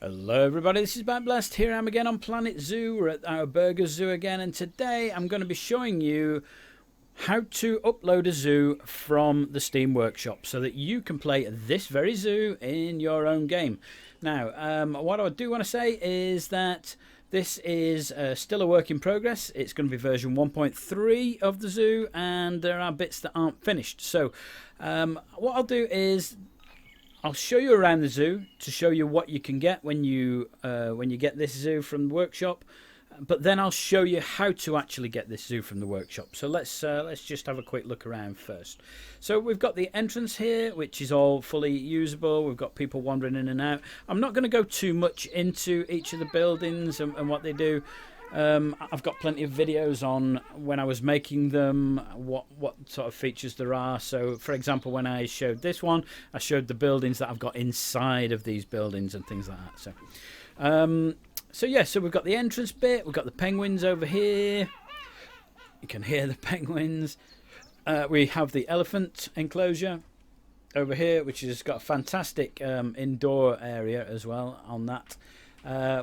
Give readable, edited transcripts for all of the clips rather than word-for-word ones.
Hello everybody, this is Blast. Here I am again on Planet Zoo. We're at our Burgers Zoo again, and today I'm going to be showing you how to upload a zoo from the Steam Workshop so that you can play this very zoo in your own game. Now, what I do want to say is that this is still a work in progress. It's going to be version 1.3 of the zoo, and there are bits that aren't finished. So what I'll do is I'll show you around the zoo to show you what you can get when you get this zoo from the workshop, but then I'll show you how to actually get this zoo from the workshop. So let's just have a quick look around first. So we've got the entrance here, which is all fully usable. We've got people wandering in and out. I'm not going to go too much into each of the buildings and what they do. I've got plenty of videos on when I was making them, what sort of features there are. So, for example, when I showed this one, I showed the buildings that I've got inside of these buildings and things like that. So we've got the entrance bit. We've got the penguins over here. You can hear the penguins. We have the elephant enclosure over here, which has got a fantastic indoor area as well on that.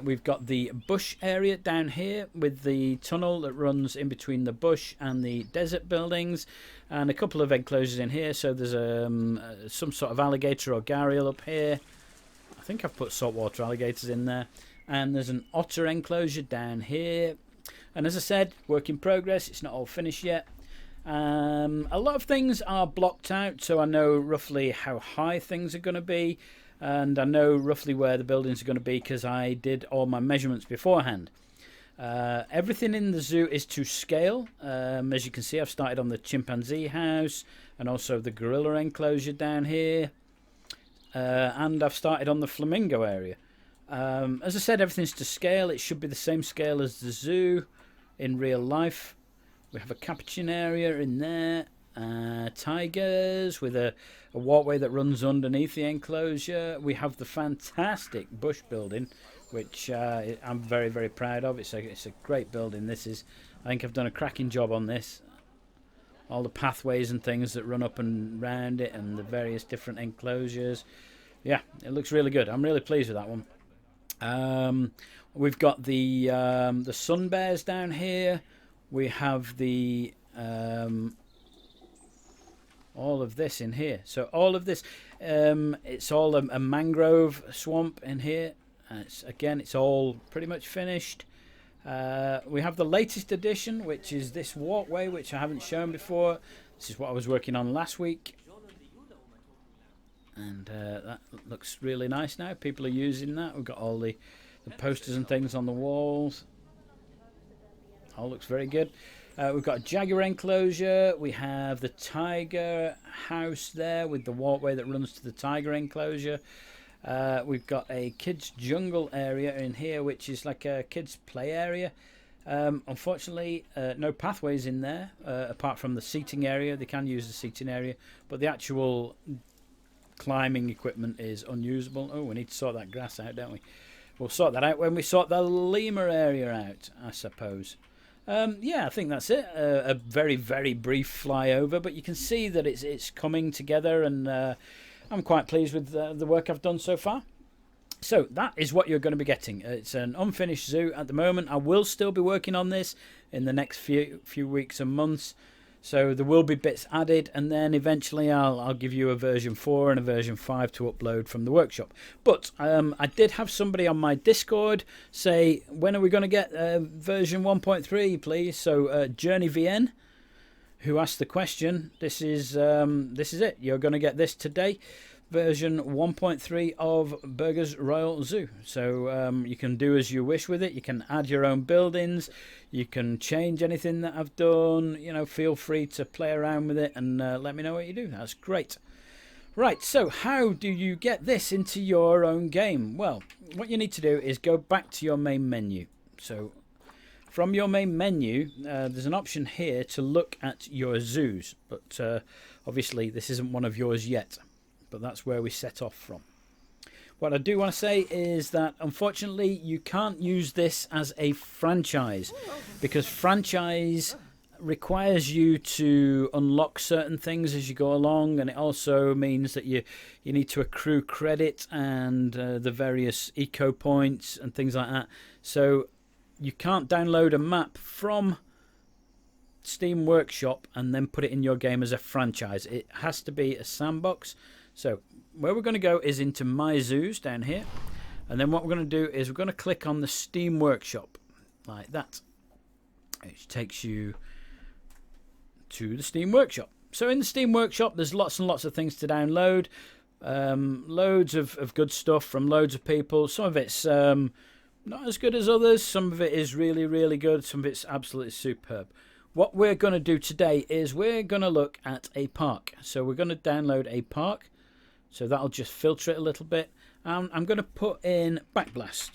We've got the bush area down here with the tunnel that runs in between the bush and the desert buildings, and a couple of enclosures in here. So there's some sort of alligator or gharial up here. I think I've put saltwater alligators in there. And there's an otter enclosure down here. And as I said, work in progress. It's not all finished yet. A lot of things are blocked out, so I know roughly how high things are going to be. And I know roughly where the buildings are going to be because I did all my measurements beforehand. Everything in the zoo is to scale. As you can see, I've started on the chimpanzee house and also the gorilla enclosure down here. And I've started on the flamingo area. As I said, everything's to scale. It should be the same scale as the zoo in real life. We have a capuchin area in there. Tigers with a walkway that runs underneath the enclosure. We have the fantastic bush building, which I'm very, very proud of. It's a great building. I think I've done a cracking job on this. All the pathways and things that run up and round it, and the various different enclosures. Yeah, it looks really good. I'm really pleased with that one. We've got the sun bears down here. We have the all of this in here. So all of this, it's all a mangrove swamp in here. It's all pretty much finished. We have the latest addition, which is this walkway, which I haven't shown before. This is what I was working on last week. And that looks really nice now. People are using that. We've got all the posters and things on the walls. All looks very good. We've got a jaguar enclosure. We have the tiger house there with the walkway that runs to the tiger enclosure. We've got a kids jungle area in here, which is like a kids play area. Unfortunately, no pathways in there apart from the seating area. They can use the seating area, but the actual climbing equipment is unusable. Oh, we need to sort that grass out, don't we? We'll sort that out when we sort the lemur area out, I suppose. Yeah, I think that's it. A very, very brief flyover, but you can see that it's coming together, and I'm quite pleased with the work I've done so far. So that is what you're going to be getting. It's an unfinished zoo at the moment. I will still be working on this in the next few weeks and months. So there will be bits added, and then eventually I'll give you a version 4 and a version 5 to upload from the workshop. But I did have somebody on my Discord say, when are we going to get version 1.3, please? So Journey VN, who asked the question, this is it. You're going to get this today. Version 1.3 of Burgers Royal Zoo. So you can do as you wish with it. You can add your own buildings. You can change anything that I've done. You know, feel free to play around with it and let me know what you do. That's great. Right, so how do you get this into your own game? Well, what you need to do is go back to your main menu. So from your main menu, there's an option here to look at your zoos. But obviously this isn't one of yours yet. But that's where we set off from. What I do want to say is that unfortunately you can't use this as a franchise, because franchise requires you to unlock certain things as you go along, and it also means that you need to accrue credit and the various eco points and things like that. So you can't download a map from Steam Workshop and then put it in your game as a franchise. It has to be a sandbox. So where we're going to go is into My Zoos down here, and then what we're going to do is we're going to click on the Steam Workshop like that, which takes you to the Steam Workshop. So in the Steam Workshop there's lots and lots of things to download, loads of good stuff from loads of people. Some of it's not as good as others, some of it is really, really good, some of it's absolutely superb. What we're going to do today is we're going to look at a park. So we're going to download a park, so that'll just filter it a little bit. I'm going to put in Backblast.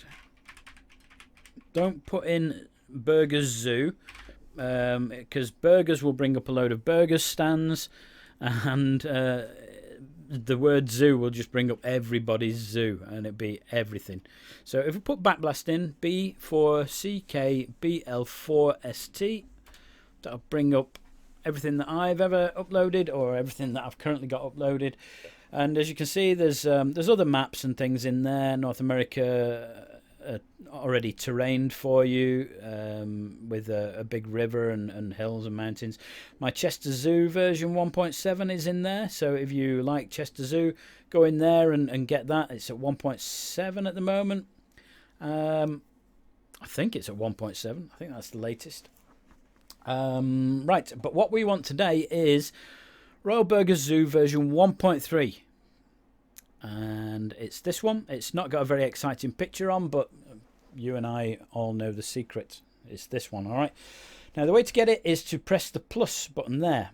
Don't put in Burgers Zoo, because burgers will bring up a load of burgers stands, and the word zoo will just bring up everybody's zoo, and it'd be everything. So if we put Backblast in, B4CKBL4ST, that'll bring up everything that I've ever uploaded, or everything that I've currently got uploaded. And as you can see, there's other maps and things in there. North America already terrained for you, with a big river and hills and mountains. My Chester Zoo version 1.7 is in there, so if you like Chester Zoo, go in there and get that. It's at 1.7 at the moment. I think it's at 1.7. I think that's the latest. Right, but what we want today is Royal Burgers Zoo version 1.3. And it's this one. It's not got a very exciting picture on, but you and I all know the secret. It's this one, all right? Now, the way to get it is to press the plus button there.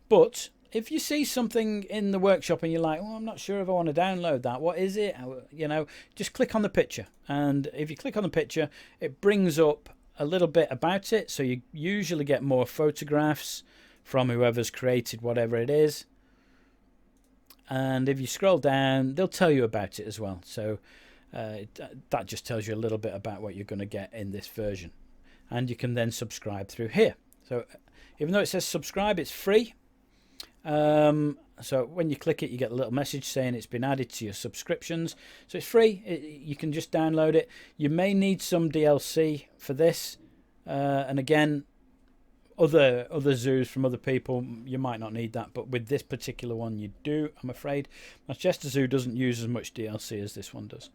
But if you see something in the workshop and you're like, well, I'm not sure if I want to download that. What is it? You know, just click on the picture. And if you click on the picture, it brings up a little bit about it. So you usually get more photographs from whoever's created whatever it is. And if you scroll down, they'll tell you about it as well. So that just tells you a little bit about what you're going to get in this version. And you can then subscribe through here. So even though it says subscribe, it's free. So when you click it, you get a little message saying it's been added to your subscriptions. So it's free. You can just download it. You may need some DLC for this. And again, other zoos from other people, you might not need that, but with this particular one you do, I'm afraid. Manchester Zoo doesn't use as much DLC as this one does.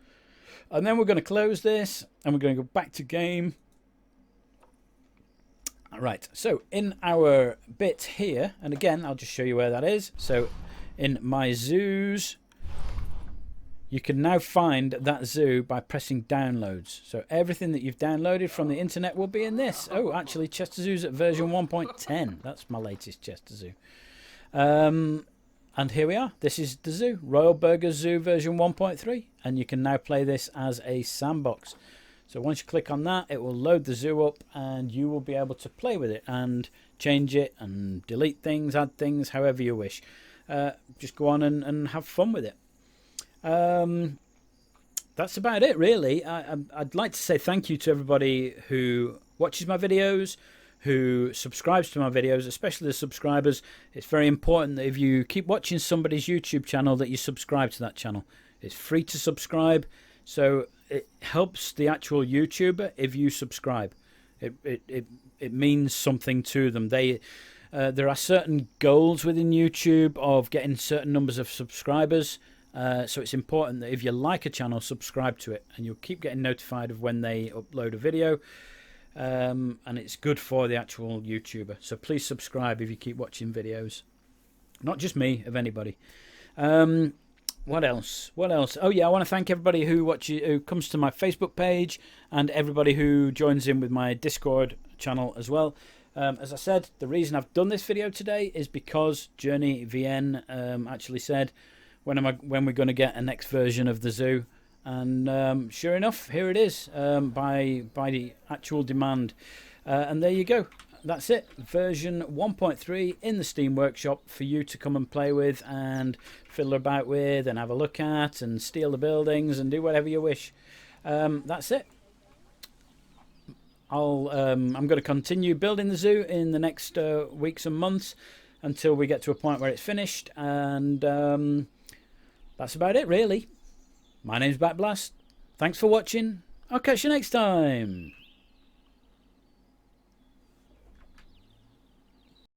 And then we're going to close this and we're going to go back to game. Right, so in our bit here, and again I'll just show you where that is. So in My Zoos, you can now find that zoo by pressing downloads. So everything that you've downloaded from the internet will be in this. Oh, actually, Chester Zoo's at version 1.10. That's my latest Chester Zoo. And here we are. This is the zoo, Royal Burgers Zoo version 1.3. And you can now play this as a sandbox. So once you click on that, it will load the zoo up and you will be able to play with it and change it and delete things, add things, however you wish. Just go on and have fun with it. That's about it, really. I'd like to say thank you to everybody who watches my videos, who subscribes to my videos, especially the subscribers. It's very important that if you keep watching somebody's YouTube channel, that you subscribe to that channel. It's free to subscribe, so it helps the actual YouTuber if you subscribe. It means something to them. There are certain goals within YouTube of getting certain numbers of subscribers. So it's important that if you like a channel, subscribe to it, and you'll keep getting notified of when they upload a video. And it's good for the actual YouTuber. So please subscribe if you keep watching videos. Not just me, of anybody. What else? Oh yeah, I want to thank everybody who comes to my Facebook page, and everybody who joins in with my Discord channel as well. As I said, the reason I've done this video today is because Journey VN actually said, when we're going to get a next version of the zoo, and sure enough, here it is, by the actual demand. And there you go. That's it. Version 1.3 in the Steam Workshop for you to come and play with and fiddle about with and have a look at and steal the buildings and do whatever you wish. That's it. I'm going to continue building the zoo in the next weeks and months until we get to a point where it's finished, and that's about it really. My name's Backblast. Thanks for watching. I'll catch you next time.